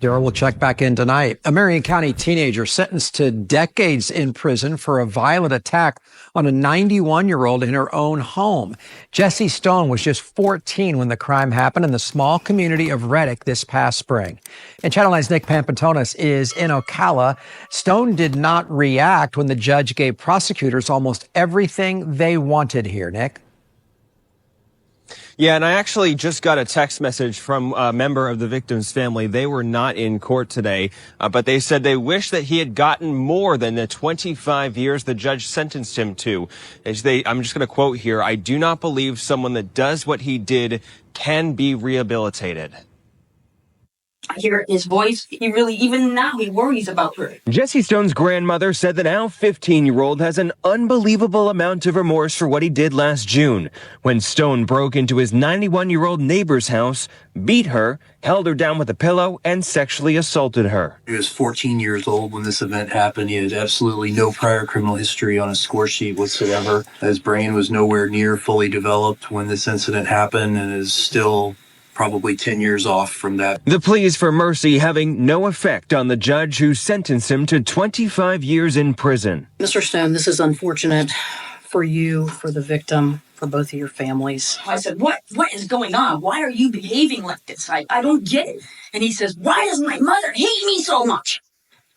Darryl will check back in tonight. A Marion County teenager sentenced to decades in prison for a violent attack on a 91-year-old in her own home. Jessie Stone was just 14 when the crime happened in the small community of Reddick this past spring. And Channel 9's Nick Pampantonis is in Ocala. Stone did not react when the judge gave prosecutors almost everything they wanted here. Nick? Yeah, and I actually just got a text message from a member of the victim's family. They were not in court today, but they said they wish that he had gotten more than the 25 years the judge sentenced him to. I'm just going to quote here, "I do not believe someone that does what he did can be rehabilitated." I hear his voice. He really, even now, he worries about her. Jessie Stone's grandmother said the now 15-year-old has an unbelievable amount of remorse for what he did last June, when Stone broke into his 91-year-old neighbor's house, beat her, held her down with a pillow, and sexually assaulted her. He was 14 years old when this event happened. He had absolutely no prior criminal history on his score sheet whatsoever. His brain was nowhere near fully developed when this incident happened and is still probably 10 years off from that. The pleas for mercy having no effect on the judge who sentenced him to 25 years in prison. Mr. Stone, this is unfortunate for you, for the victim, for both of your families. I said, what is going on? Why are you behaving like this? I don't get it. And he says, why does my mother hate me so much?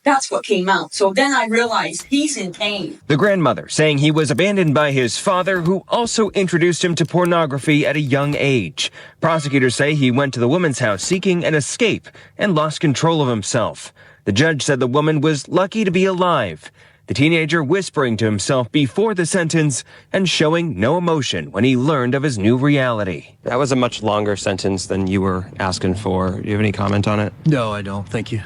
That's what came out. So then I realized he's in pain. The grandmother saying he was abandoned by his father, who also introduced him to pornography at a young age. Prosecutors say he went to the woman's house seeking an escape and lost control of himself. The judge said the woman was lucky to be alive. The teenager whispering to himself before the sentence and showing no emotion when he learned of his new reality. That was a much longer sentence than you were asking for. Do you have any comment on it? No, I don't. Thank you.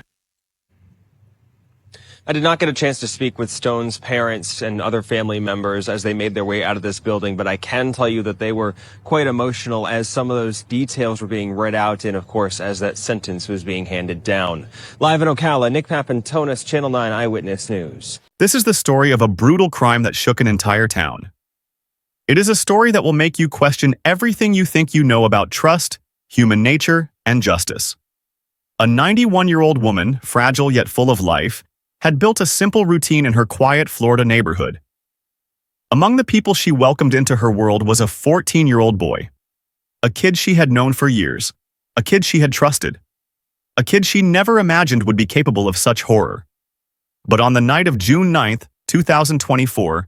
I did not get a chance to speak with Stone's parents and other family members as they made their way out of this building, but I can tell you that they were quite emotional as some of those details were being read out and, of course, as that sentence was being handed down. Live in Ocala, Nick Pampantonis, Channel 9 Eyewitness News. This is the story of a brutal crime that shook an entire town. It is a story that will make you question everything you think you know about trust, human nature, and justice. A 91-year-old woman, fragile yet full of life, had built a simple routine in her quiet Florida neighborhood. Among the people she welcomed into her world was a 14-year-old boy, a kid she had known for years, a kid she had trusted, a kid she never imagined would be capable of such horror. But on the night of June 9th, 2024,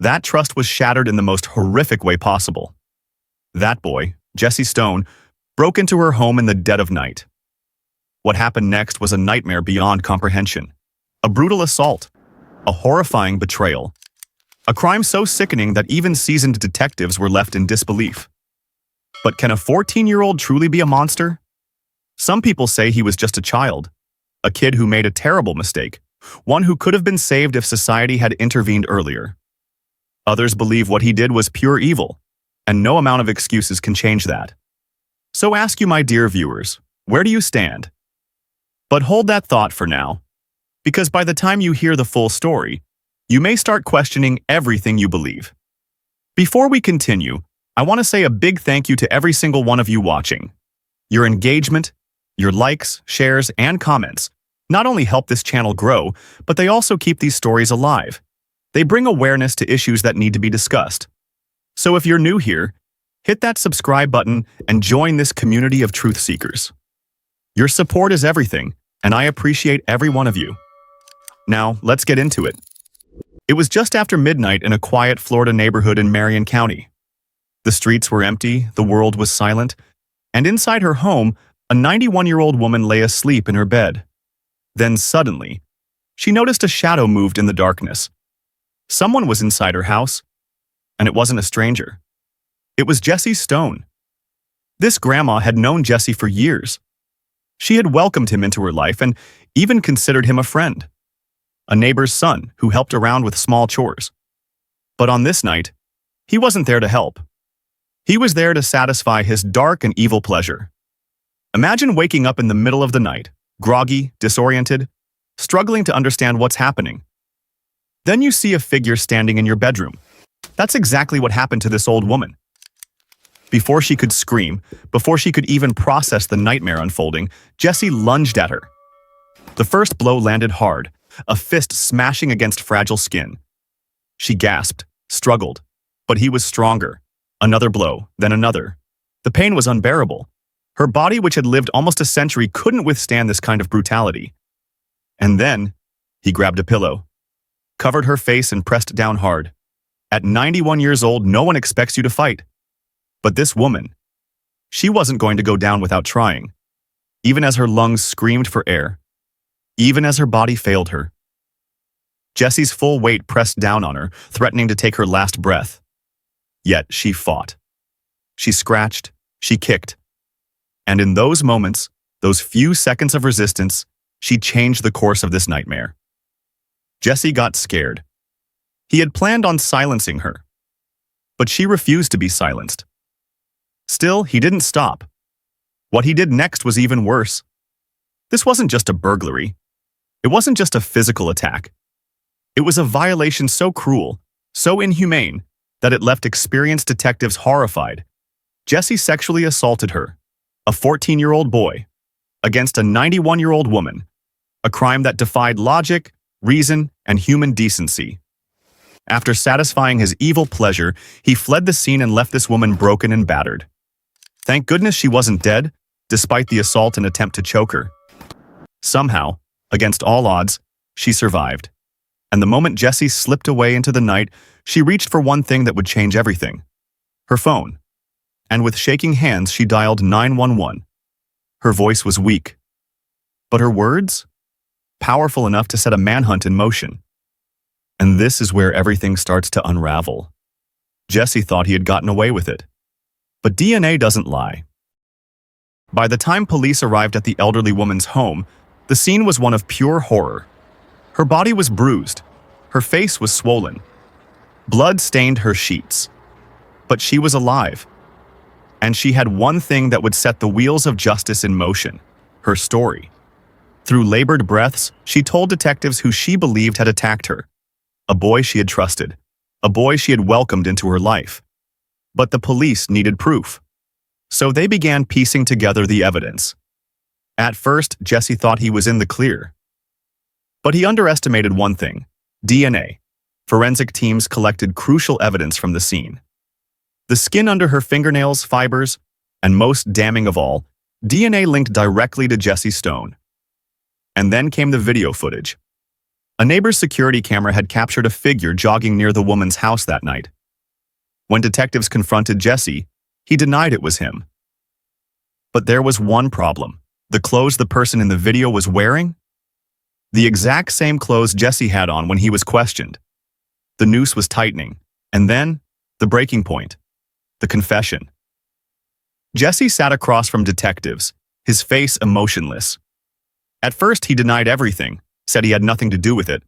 that trust was shattered in the most horrific way possible. That boy, Jessie Stone, broke into her home in the dead of night. What happened next was a nightmare beyond comprehension. A brutal assault, a horrifying betrayal, a crime so sickening that even seasoned detectives were left in disbelief. But can a 14-year-old truly be a monster? Some people say he was just a child, a kid who made a terrible mistake, one who could have been saved if society had intervened earlier. Others believe what he did was pure evil, and no amount of excuses can change that. So ask you, my dear viewers, where do you stand? But hold that thought for now, because by the time you hear the full story, you may start questioning everything you believe. Before we continue, I want to say a big thank you to every single one of you watching. Your engagement, your likes, shares, and comments not only help this channel grow, but they also keep these stories alive. They bring awareness to issues that need to be discussed. So if you're new here, hit that subscribe button and join this community of truth seekers. Your support is everything, and I appreciate every one of you. Now, let's get into it. It was just after midnight in a quiet Florida neighborhood in Marion County. The streets were empty, the world was silent, and inside her home, a 91-year-old woman lay asleep in her bed. Then suddenly, she noticed a shadow moved in the darkness. Someone was inside her house, and it wasn't a stranger. It was Jessie Stone. This grandma had known Jessie for years. She had welcomed him into her life and even considered him a friend, a neighbor's son who helped around with small chores. But on this night, he wasn't there to help. He was there to satisfy his dark and evil pleasure. Imagine waking up in the middle of the night, groggy, disoriented, struggling to understand what's happening. Then you see a figure standing in your bedroom. That's exactly what happened to this old woman. Before she could scream, before she could even process the nightmare unfolding, Jessie lunged at her, The first blow landed hard, a fist smashing against fragile skin. She gasped, struggled, but he was stronger. Another blow, then another. The pain was unbearable. Her body, which had lived almost a century, couldn't withstand this kind of brutality. And then, he grabbed a pillow, covered her face and pressed down hard. At 91 years old, no one expects you to fight. But this woman, she wasn't going to go down without trying, even as her lungs screamed for air, even as her body failed her. Jesse's full weight pressed down on her, threatening to take her last breath. Yet she fought. She scratched, she kicked. And in those moments, those few seconds of resistance, she changed the course of this nightmare. Jesse got scared. He had planned on silencing her, but she refused to be silenced. Still, he didn't stop. What he did next was even worse. This wasn't just a burglary. It wasn't just a physical attack. It was a violation so cruel, so inhumane, that it left experienced detectives horrified. Jesse sexually assaulted her, a 14-year-old boy, against a 91-year-old woman, a crime that defied logic, reason, and human decency. After satisfying his evil pleasure, he fled the scene and left this woman broken and battered. Thank goodness she wasn't dead, despite the assault and attempt to choke her. Somehow, against all odds, she survived. And the moment Jessie slipped away into the night, she reached for one thing that would change everything: her phone. And with shaking hands, she dialed 911. Her voice was weak, but her words? Powerful enough to set a manhunt in motion. And this is where everything starts to unravel. Jesse thought he had gotten away with it. But DNA doesn't lie. By the time police arrived at the elderly woman's home, the scene was one of pure horror. Her body was bruised. Her face was swollen. Blood stained her sheets. But she was alive. And she had one thing that would set the wheels of justice in motion: her story. Through labored breaths, she told detectives who she believed had attacked her. A boy she had trusted. A boy she had welcomed into her life. But the police needed proof. So they began piecing together the evidence. At first, Jesse thought he was in the clear. But he underestimated one thing: DNA. Forensic teams collected crucial evidence from the scene. The skin under her fingernails, fibers, and most damning of all, DNA linked directly to Jesse Stone. And then came the video footage. A neighbor's security camera had captured a figure jogging near the woman's house that night. When detectives confronted Jesse, he denied it was him. But there was one problem: the clothes the person in the video was wearing? The exact same clothes Jesse had on when he was questioned. The noose was tightening, and then, the breaking point: the confession. Jesse sat across from detectives, his face emotionless. At first, he denied everything, said he had nothing to do with it.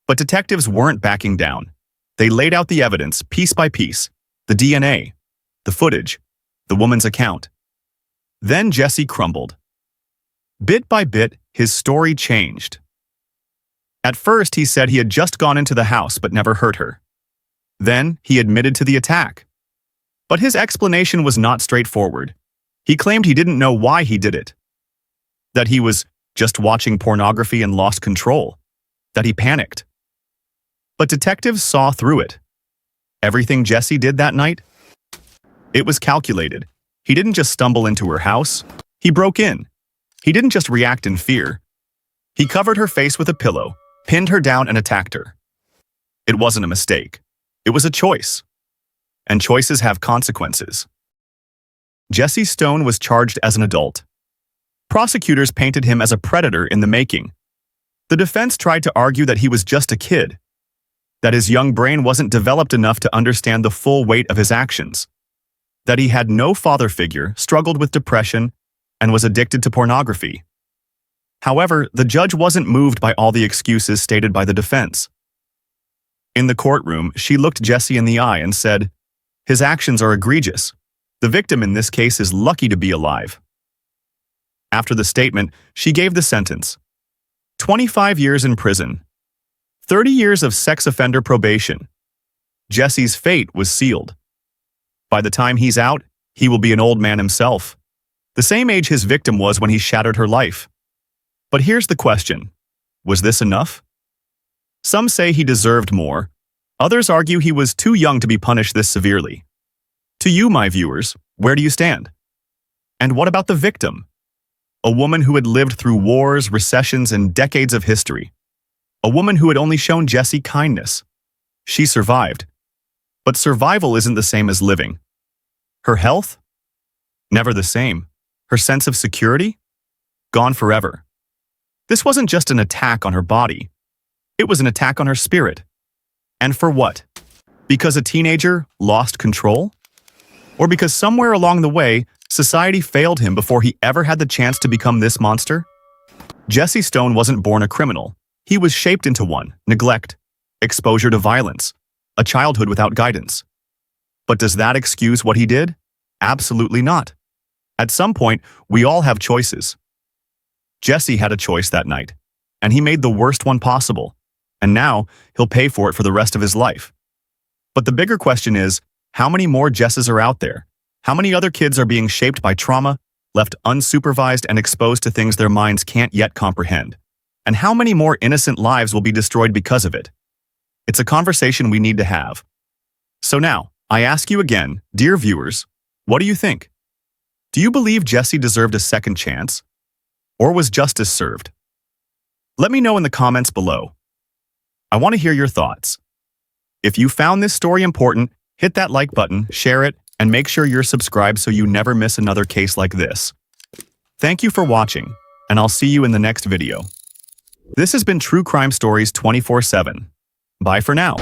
But detectives weren't backing down. They laid out the evidence, piece by piece: the DNA, the footage, the woman's account. Then Jesse crumbled. Bit by bit, his story changed. At first, he said he had just gone into the house but never hurt her. Then, he admitted to the attack. But his explanation was not straightforward. He claimed he didn't know why he did it. That he was just watching pornography and lost control. That he panicked. But detectives saw through it. Everything Jesse did that night? It was calculated. He didn't just stumble into her house. He broke in. He didn't just react in fear. He covered her face with a pillow, pinned her down, and attacked her. It wasn't a mistake. It was a choice. And choices have consequences. Jesse Stone was charged as an adult. Prosecutors painted him as a predator in the making. The defense tried to argue that he was just a kid, that his young brain wasn't developed enough to understand the full weight of his actions, that he had no father figure, struggled with depression, and was addicted to pornography. However, the judge wasn't moved by all the excuses stated by the defense. In the courtroom, she looked Jesse in the eye and said, "His actions are egregious. The victim in this case is lucky to be alive." After the statement, she gave the sentence: 25 years in prison, 30 years of sex offender probation. Jesse's fate was sealed. By the time he's out, he will be an old man himself, the same age his victim was when he shattered her life. But here's the question. Was this enough? Some say he deserved more. Others argue he was too young to be punished this severely. To you, my viewers, where do you stand? And what about the victim? A woman who had lived through wars, recessions, and decades of history. A woman who had only shown Jesse kindness. She survived. But survival isn't the same as living. Her health? Never the same. Her sense of security? Gone forever. This wasn't just an attack on her body. It was an attack on her spirit. And for what? Because a teenager lost control? Or because somewhere along the way, society failed him before he ever had the chance to become this monster? Jesse Stone wasn't born a criminal. He was shaped into one: neglect, exposure to violence, a childhood without guidance. But does that excuse what he did? Absolutely not. At some point, we all have choices. Jesse had a choice that night, and he made the worst one possible, and now he'll pay for it for the rest of his life. But the bigger question is, how many more Jesses are out there? How many other kids are being shaped by trauma, left unsupervised and exposed to things their minds can't yet comprehend? And how many more innocent lives will be destroyed because of it? It's a conversation we need to have. So now, I ask you again, dear viewers, what do you think? Do you believe Jesse deserved a second chance? Or was justice served? Let me know in the comments below. I want to hear your thoughts. If you found this story important, hit that like button, share it, and make sure you're subscribed so you never miss another case like this. Thank you for watching, and I'll see you in the next video. This has been True Crime Stories 24/7. Bye for now.